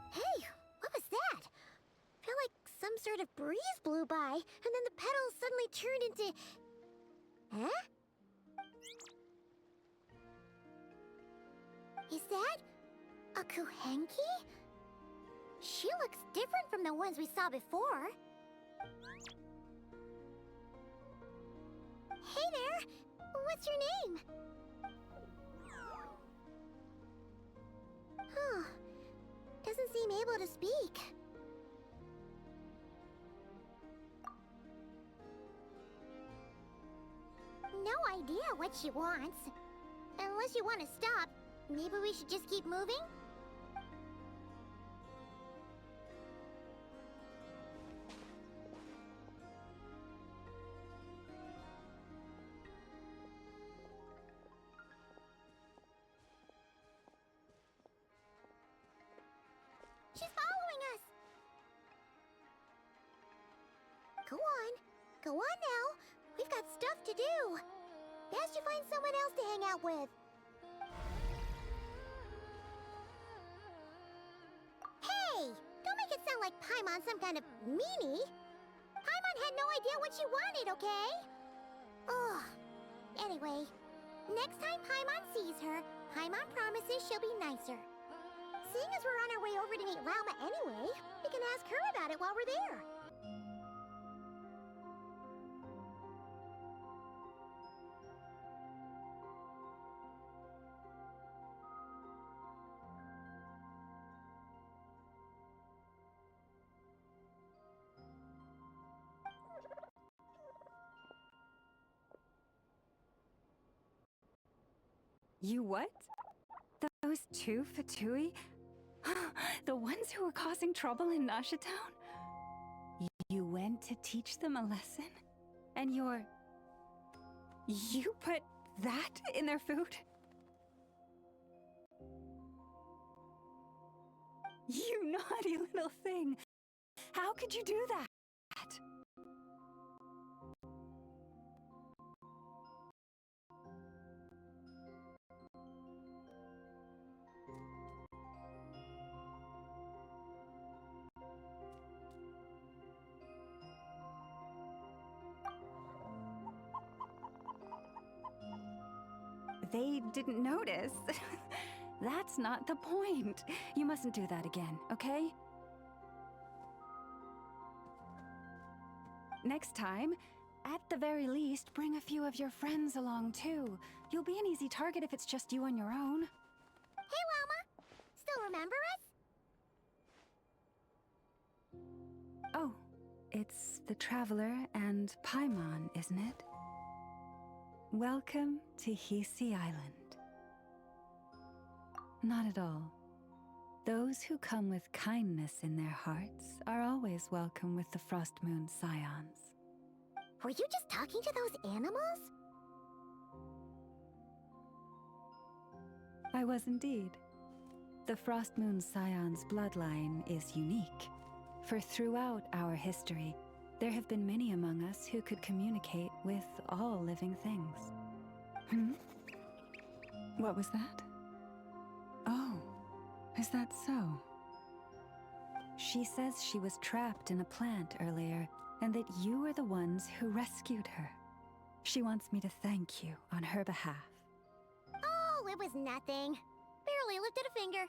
Hey, what was that? Felt like some sort of breeze blew by, and then the petals suddenly turned into... Huh? Is that a Kuhenki? She looks different from the ones we saw before. Hey there! What's your name? Huh. Doesn't seem able to speak. No idea what she wants. Unless you want to stop, maybe we should just keep moving? She's following us! Go on. Go on now. We've got stuff to do. Best you find someone else to hang out with. Hey! Don't make it sound like Paimon's some kind of meanie. Paimon had no idea what she wanted, okay? Ugh. Anyway, next time Paimon sees her, Paimon promises she'll be nicer. Seeing as we're on our way over to meet Rauma anyway, we can ask her about it while we're there. You what? Those two Fatui? The ones who were causing trouble in Nasha Town? You went to teach them a lesson? And you put that in their food? You naughty little thing! How could you do that? They didn't notice. That's not the point. You mustn't do that again, okay? Next time, at the very least, bring a few of your friends along too. You'll be an easy target if it's just you on your own. Hey, Rauma! Still remember us? Oh, it's the Traveler and Paimon, isn't it? Welcome to Hisi Island. Not at all. Those who come with kindness in their hearts are always welcome with the Frost Moon Scions. Were you just talking to those animals? I was indeed. The Frost Moon Scion's bloodline is unique, for throughout our history, there have been many among us who could communicate with all living things. What was that? Oh, is that so? She says she was trapped in a plant earlier, and that you were the ones who rescued her. She wants me to thank you on her behalf. Oh, it was nothing. Barely lifted a finger.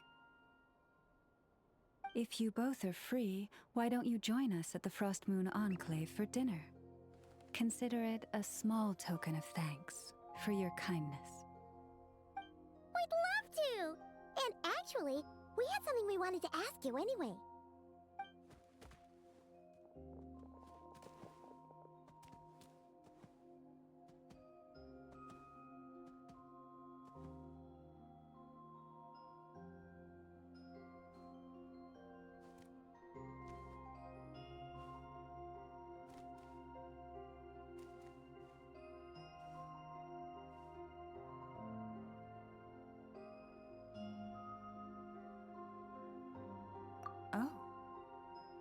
If you both are free, why don't you join us at the Frost Moon Enclave for dinner? Consider it a small token of thanks for your kindness. We'd love to! And actually, we had something we wanted to ask you anyway.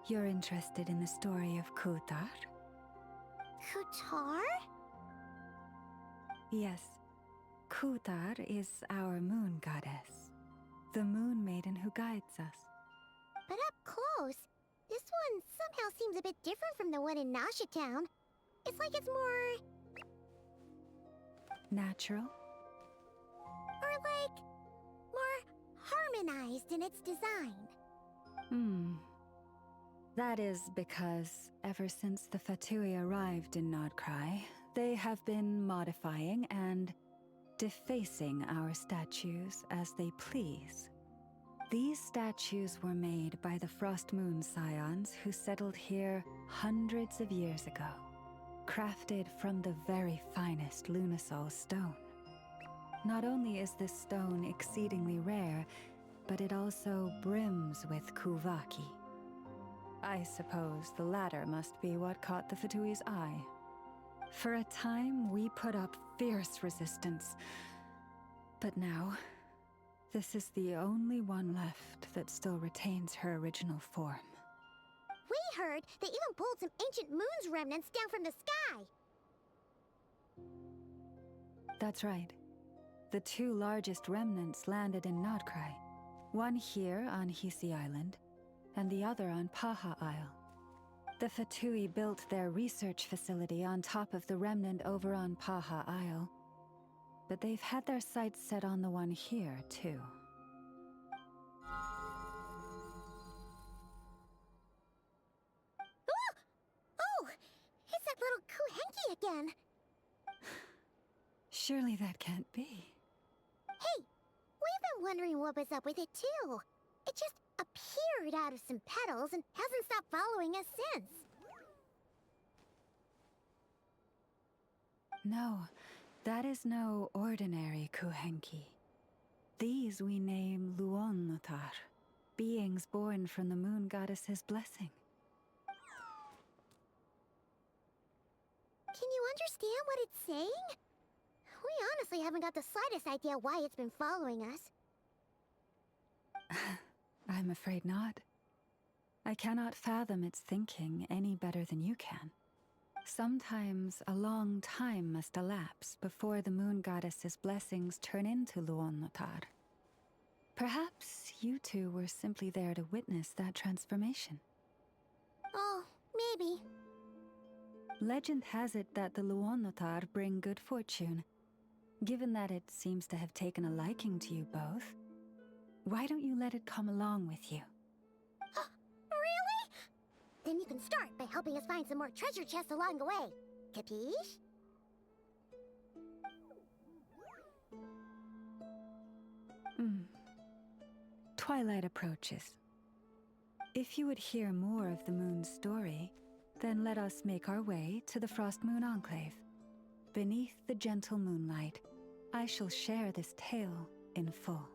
You're interested in the story of Kutar? Kutar? Yes. Kutar is our moon goddess, the moon maiden who guides us. But up close, this one somehow seems a bit different from the one in Nasha Town. It's like it's more... Natural? or like... more harmonized in its design. That is because ever since the Fatui arrived in Nodkrai, they have been modifying and defacing our statues as they please. These statues were made by the Frost Moon Scions who settled here hundreds of years ago, crafted from the very finest Lunasol stone. Not only is this stone exceedingly rare, but it also brims with Kuvaki. I suppose the latter must be what caught the Fatui's eye. For a time, we put up fierce resistance. But now, this is the only one left that still retains her original form. We heard they even pulled some ancient moon's remnants down from the sky! That's right. The two largest remnants landed in Nodkrai. One here on Hisi Island, and the other on Paha Isle. The Fatui built their research facility on top of the remnant over on Paha Isle, but they've had their sights set on the one here, too. Oh! It's that little Kuhenki again! Surely that can't be. Hey! We've been wondering what was up with it, too. It just appeared out of some petals and hasn't stopped following us since. No, that is no ordinary Kuhenki. These we name Luonnotar, beings born from the moon goddess's blessing. Can you understand what it's saying? We honestly haven't got the slightest idea why it's been following us. I'm afraid not. I cannot fathom its thinking any better than you can. Sometimes a long time must elapse before the moon goddess's blessings turn into Luonnotar. Perhaps you two were simply there to witness that transformation. Oh, maybe. Legend has it that the Luonnotar bring good fortune. Given that it seems to have taken a liking to you both, why don't you let it come along with you? Really? Then you can start by helping us find some more treasure chests along the way. Capiche? Twilight approaches. If you would hear more of the moon's story, then let us make our way to the Frost Moon Enclave. Beneath the gentle moonlight, I shall share this tale in full.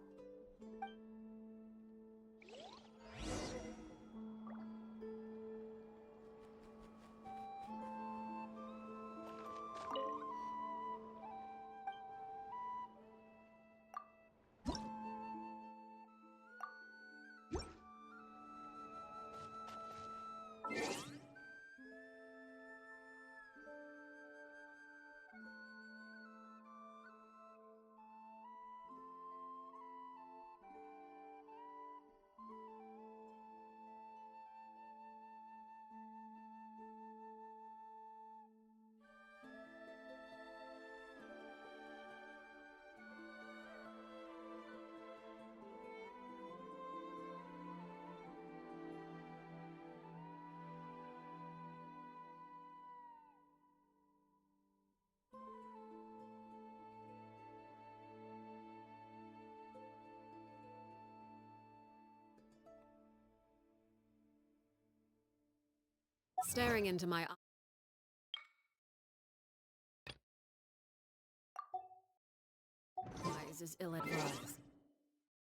Staring into my eyes is ill-advised.